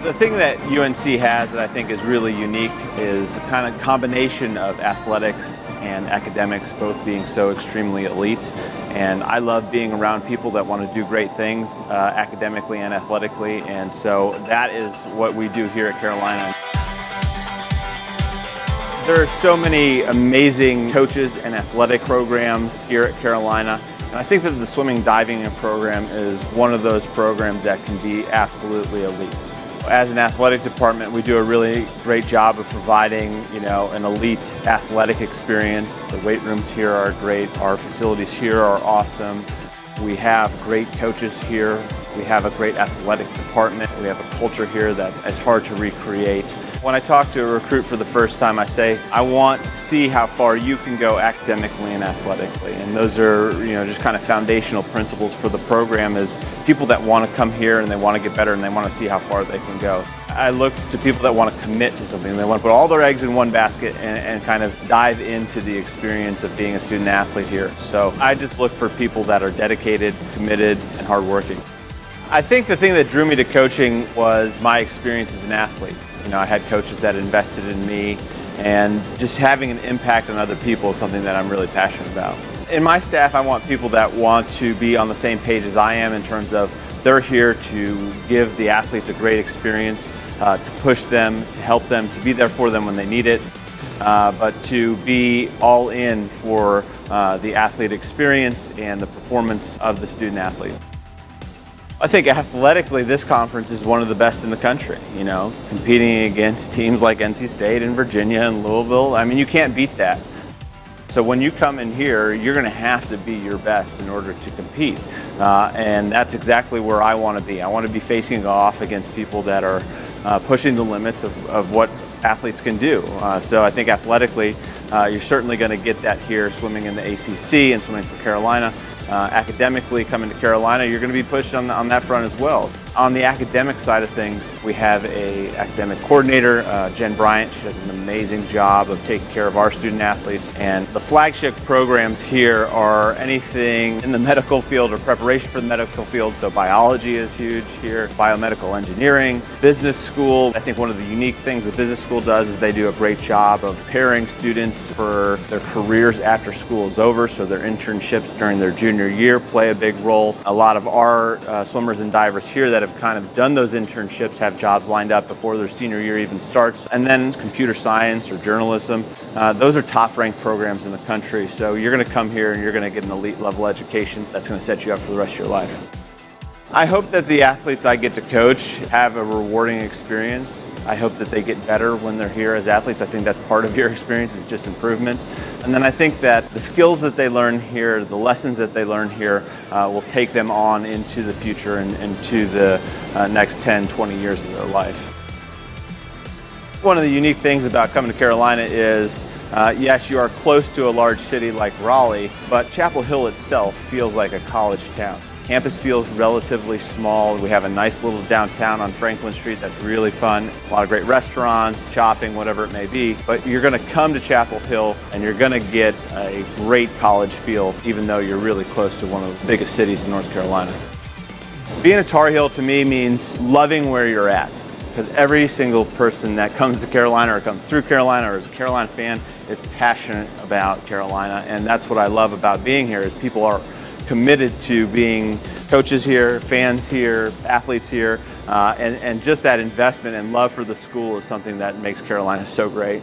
The thing that UNC has that I think is really unique is a kind of combination of athletics and academics both being so extremely elite. And I love being around people that want to do great things academically and athletically, and so that is what we do here at Carolina. There are so many amazing coaches and athletic programs here at Carolina. And I think that the swimming diving program is one of those programs that can be absolutely elite. As an athletic department, we do a really great job of providing, an elite athletic experience. The weight rooms here are great. Our facilities here are awesome. We have great coaches here. We have a great athletic department. We have a culture here that is hard to recreate. When I talk to a recruit for the first time, I say, I want to see how far you can go academically and athletically. And those are, just kind of foundational principles for the program is people that want to come here and they want to get better and they want to see how far they can go. I look to people that want to commit to something. They want to put all their eggs in one basket and kind of dive into the experience of being a student athlete here. So I just look for people that are dedicated, committed, and hardworking. I think the thing that drew me to coaching was my experience as an athlete. I had coaches that invested in me, and just having an impact on other people is something that I'm really passionate about. In my staff, I want people that want to be on the same page as I am in terms of they're here to give the athletes a great experience, to push them, to help them, to be there for them when they need it, but to be all in for the athlete experience and the performance of the student athlete. I think athletically this conference is one of the best in the country, competing against teams like NC State and Virginia and Louisville. I mean, you can't beat that. So when you come in here, you're going to have to be your best in order to compete. And that's exactly where I want to be. I want to be facing off against people that are pushing the limits of what athletes can do. So I think athletically, you're certainly going to get that here swimming in the ACC and swimming for Carolina. Academically, coming to Carolina, you're going to be pushed on that front as well. On the academic side of things, we have an academic coordinator, Jen Bryant. She does an amazing job of taking care of our student athletes. And the flagship programs here are anything in the medical field or preparation for the medical field. So biology is huge here, biomedical engineering, business school. I think one of the unique things the business school does is they do a great job of preparing students for their careers after school is over. So their internships during their junior year play a big role. A lot of our swimmers and divers here that have kind of done those internships have jobs lined up before their senior year even starts. And then computer science or journalism, those are top ranked programs in the country. So you're going to come here and you're going to get an elite level education that's going to set you up for the rest of your life. I hope that the athletes I get to coach have a rewarding experience. I hope that they get better when they're here as athletes. I think that's part of your experience is just improvement. And then I think that the skills that they learn here, the lessons that they learn here will take them on into the future and into the next 10, 20 years of their life. One of the unique things about coming to Carolina is yes, you are close to a large city like Raleigh, but Chapel Hill itself feels like a college town. Campus feels relatively small. We have a nice little downtown on Franklin Street that's really fun. A lot of great restaurants, shopping, whatever it may be. But you're going to come to Chapel Hill and you're going to get a great college feel, even though you're really close to one of the biggest cities in North Carolina. Being a Tar Heel to me means loving where you're at, because every single person that comes to Carolina or comes through Carolina or is a Carolina fan is passionate about Carolina. And that's what I love about being here is people are committed to being coaches here, fans here, athletes here, and just that investment and love for the school is something that makes Carolina so great.